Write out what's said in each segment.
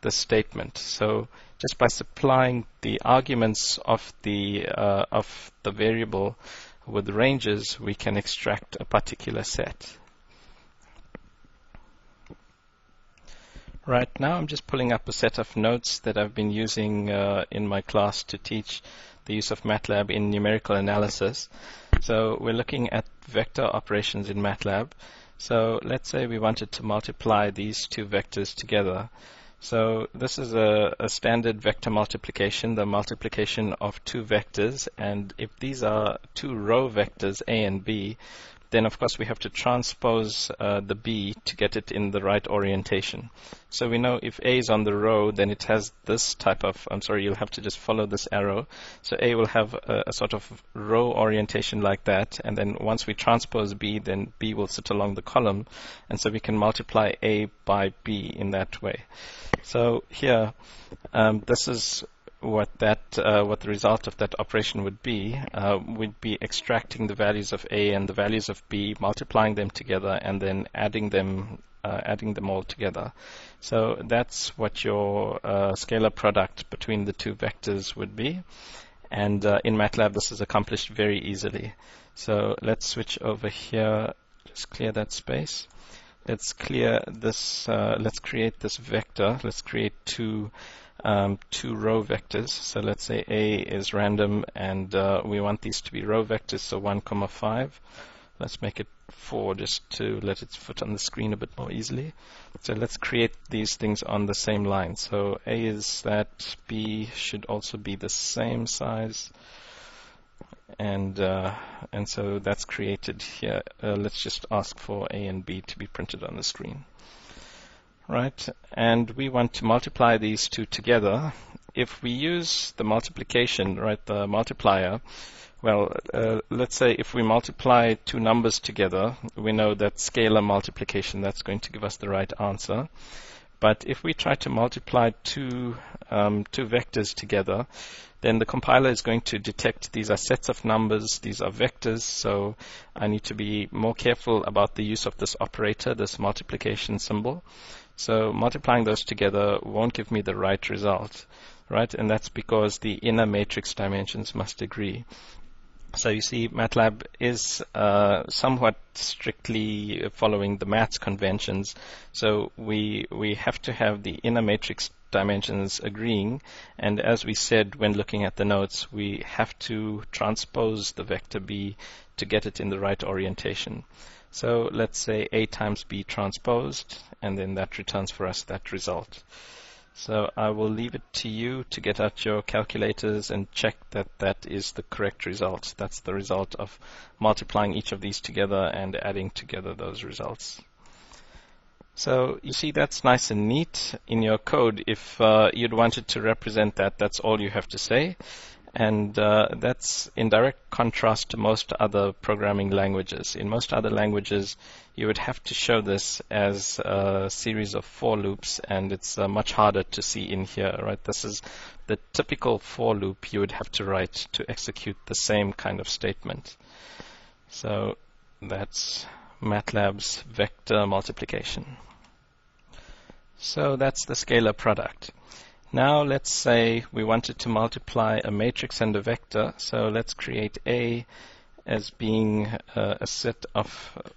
this statement. So just by supplying the arguments of the variable with ranges, we can extract a particular set. Right now I'm just pulling up a set of notes that I've been using in my class to teach the use of Matlab in numerical analysis. So we're looking at vector operations in Matlab. So let's say we wanted to multiply these two vectors together. So this is a standard vector multiplication, the multiplication of two vectors, and if these are two row vectors A and B, then of course we have to transpose the B to get it in the right orientation. So we know if A is on the row, then it has this type of, you'll have to just follow this arrow. So A will have a sort of row orientation like that, and then once we transpose B, then B will sit along the column, and so we can multiply A by B in that way. So here, this is what the result of that operation would be. We'd be extracting the values of A and the values of B, multiplying them together, and then adding them all together. So that's what your scalar product between the two vectors would be. And in Matlab, this is accomplished very easily. So let's switch over here. Just clear that space. Let's clear this. Let's create this vector. Let's create two row vectors. So let's say A is random, and we want these to be row vectors, so 1, 5. Let's make it 4 just to let it fit on the screen a bit more easily. So let's create these things on the same line. So A is that, B should also be the same size, and so that's created here. Let's just ask for A and B to be printed on the screen. Right, and we want to multiply these two together. If we use the multiplication, right, the multiplier, well, let's say if we multiply two numbers together, we know that scalar multiplication, that's going to give us the right answer. But if we try to multiply two vectors together, then the compiler is going to detect these are sets of numbers, these are vectors, so I need to be more careful about the use of this operator, this multiplication symbol. So multiplying those together won't give me the right result, right? And that's because the inner matrix dimensions must agree. So you see, Matlab is somewhat strictly following the maths conventions. So we have to have the inner matrix dimensions agreeing. And as we said when looking at the notes, we have to transpose the vector B to get it in the right orientation. So let's say A times B transposed, and then that returns for us that result. So I will leave it to you to get out your calculators and check that that is the correct result. That's the result of multiplying each of these together and adding together those results. So you see, that's nice and neat in your code. If you'd wanted to represent that, that's all you have to say. And that's in direct contrast to most other programming languages. In most other languages, you would have to show this as a series of for loops, and it's much harder to see in here, right? This is the typical for loop you would have to write to execute the same kind of statement. So that's Matlab's vector multiplication. So that's the scalar product. Now let's say we wanted to multiply a matrix and a vector. So let's create A as being a set of,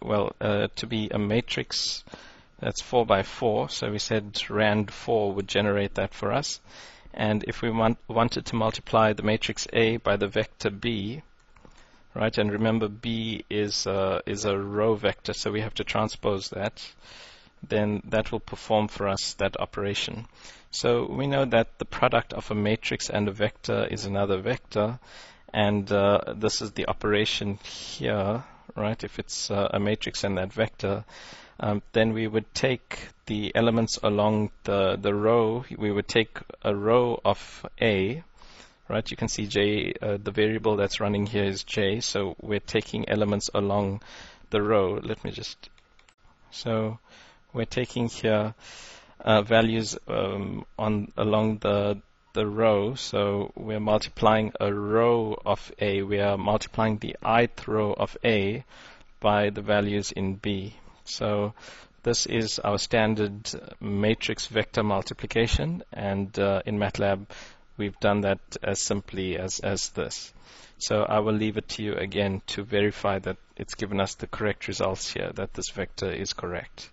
to be a matrix that's 4 by 4. So we said rand4 would generate that for us. And if we wanted to multiply the matrix A by the vector B, right, and remember B is a row vector, so we have to transpose that, then that will perform for us that operation. So we know that the product of a matrix and a vector is another vector, and this is the operation here, right? If it's a matrix and that vector, then we would take the elements along the row. We would take a row of A, right? You can see J, the variable that's running here is J, so we're taking elements along the row. So we're taking here values along the row. So we're multiplying a row of A. We are multiplying the ith row of A by the values in B. So this is our standard matrix vector multiplication, and in Matlab we've done that as simply as this. So I will leave it to you again to verify that it's given us the correct results here, that this vector is correct.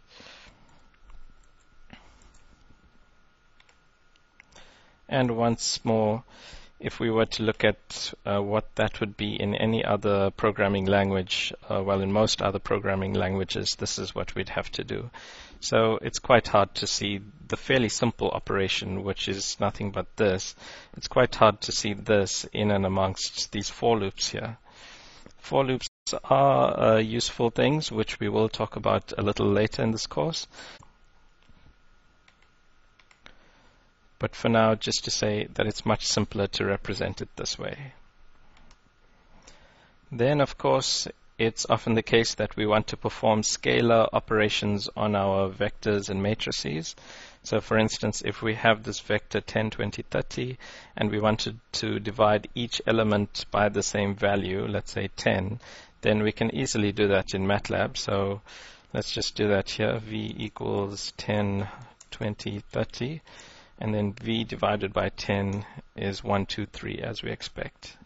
And once more, if we were to look at what that would be in any other programming language, well, in most other programming languages, this is what we'd have to do. So it's quite hard to see the fairly simple operation, which is nothing but this. It's quite hard to see this in and amongst these for loops here. For loops are useful things, which we will talk about a little later in this course. But for now, just to say that it's much simpler to represent it this way. Then, of course, it's often the case that we want to perform scalar operations on our vectors and matrices. So, for instance, if we have this vector 10, 20, 30, and we wanted to divide each element by the same value, let's say 10, then we can easily do that in Matlab. So let's just do that here. V equals 10, 20, 30. And then V divided by 10 is 1, 2, 3, as we expect.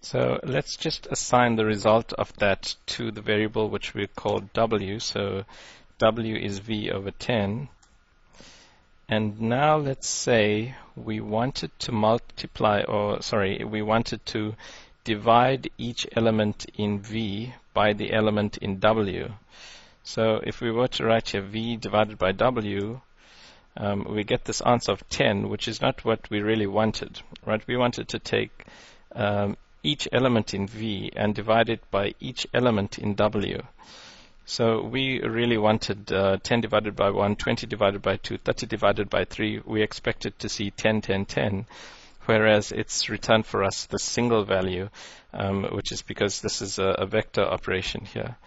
So let's just assign the result of that to the variable which we call W. So W is V over 10. And now let's say we wanted to we wanted to divide each element in V by the element in W. So if we were to write here V divided by W, we get this answer of 10, which is not what we really wanted, right? We wanted to take each element in V and divide it by each element in W. So we really wanted 10 divided by 1, 20 divided by 2, 30 divided by 3. We expected to see 10, 10, 10, whereas it's returned for us the single value, which is because this is a vector operation here.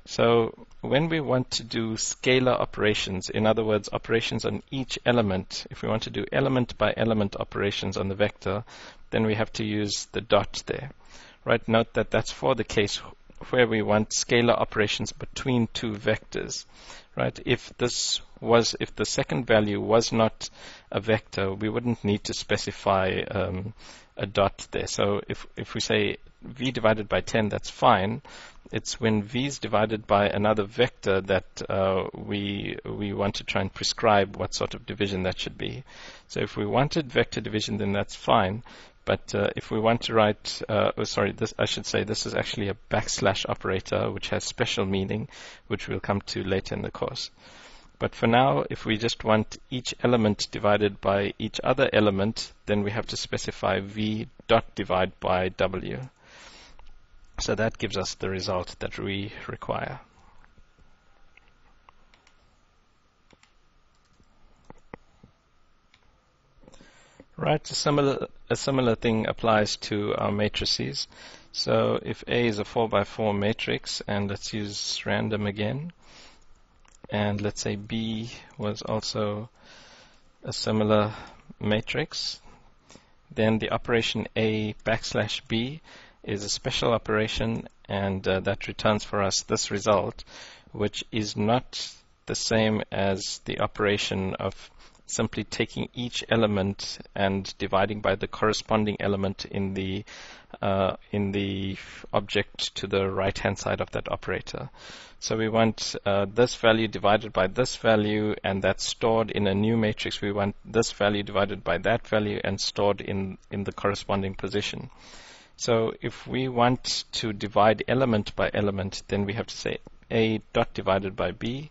So when we want to do scalar operations, in other words, operations on each element, if we want to do element by element operations on the vector, then we have to use the dot there. Right? Note that that's for the case where we want scalar operations between two vectors. Right? If the second value was not a vector, we wouldn't need to specify a dot there. So if we say V divided by 10, that's fine. It's when V is divided by another vector that we want to try and prescribe what sort of division that should be. So if we wanted vector division, then that's fine. But if we want to write, I should say this is actually a backslash operator, which has special meaning, which we'll come to later in the course. But for now, if we just want each element divided by each other element, then we have to specify V dot divide by W. So that gives us the result that we require. Right, a similar thing applies to our matrices. So if A is a 4 by 4 matrix, and let's use random again, and let's say B was also a similar matrix, then the operation A backslash B is a special operation, and that returns for us this result, which is not the same as the operation of simply taking each element and dividing by the corresponding element in the object to the right hand side of that operator. So we want this value divided by this value, and that's stored in a new matrix. We want this value divided by that value and stored in the corresponding position. So if we want to divide element by element, then we have to say A dot divided by B.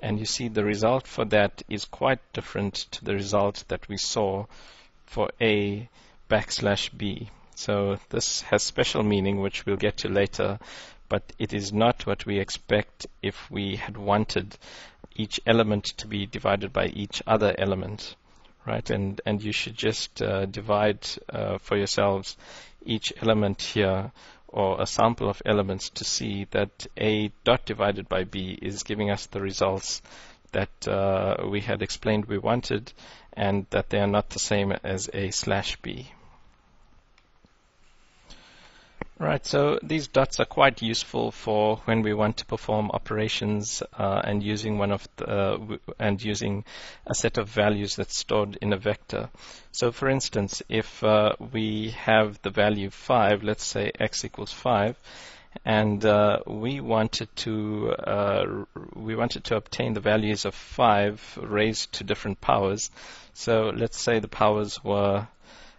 And you see the result for that is quite different to the result that we saw for A backslash B. So this has special meaning, which we'll get to later, but it is not what we expect if we had wanted each element to be divided by each other element. Right? And you should just divide for yourselves each element here, or a sample of elements, to see that A dot divided by B is giving us the results that we had explained we wanted, and that they are not the same as A slash B. Right, so these dots are quite useful for when we want to perform operations and using using a set of values that's stored in a vector. So, for instance, if we have the value 5, let's say x equals 5, and we wanted to obtain the values of 5 raised to different powers. So let's say the powers were,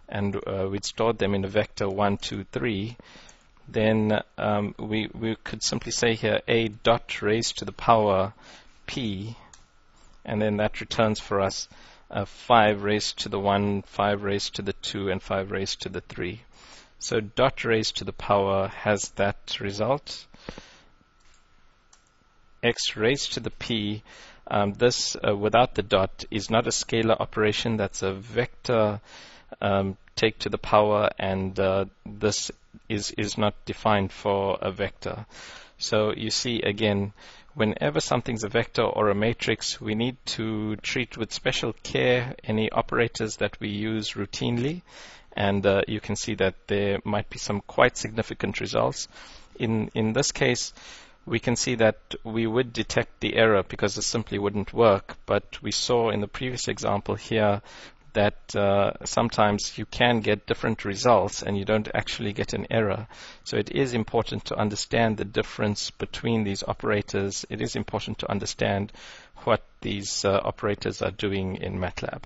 and we'd stored them in a vector 1, 2, 3. Then we could simply say here a dot raised to the power p, and then that returns for us 5 raised to the 1, 5 raised to the 2, and 5 raised to the 3. So dot raised to the power has that result. X raised to the p, this without the dot is not a scalar operation, that's a vector take to the power, and this is not defined for a vector. So you see again, whenever something's a vector or a matrix, we need to treat with special care any operators that we use routinely, and you can see that there might be some quite significant results. In this case, we can see that we would detect the error because it simply wouldn't work, but we saw in the previous example here that sometimes you can get different results and you don't actually get an error. So it is important to understand the difference between these operators. It is important to understand what these operators are doing in Matlab.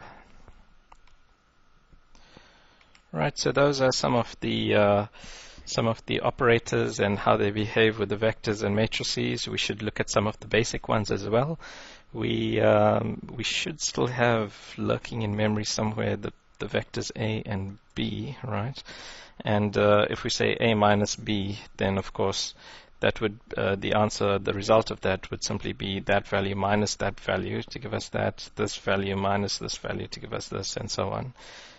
Right, so those are some of the operators and how they behave with the vectors and matrices. We should look at some of the basic ones as well. We should still have lurking in memory somewhere the vectors a and b, right? And if we say a minus b, then of course that would the result of that would simply be that value minus that value to give us that, this value minus this value to give us this, and so on.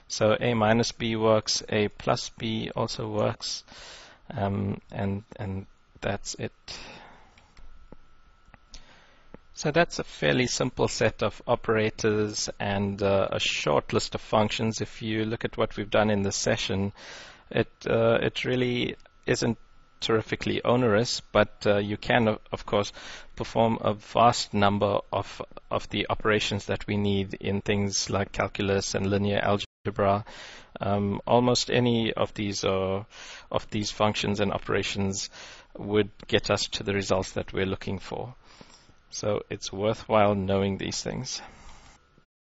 So a minus b works, a plus b also works, and that's it. So that's a fairly simple set of operators and a short list of functions. If you look at what we've done in this session, it really isn't terrifically onerous, but you can, of course, perform a vast number of the operations that we need in things like calculus and linear algebra. Almost any of these functions and operations would get us to the results that we're looking for. So it's worthwhile knowing these things.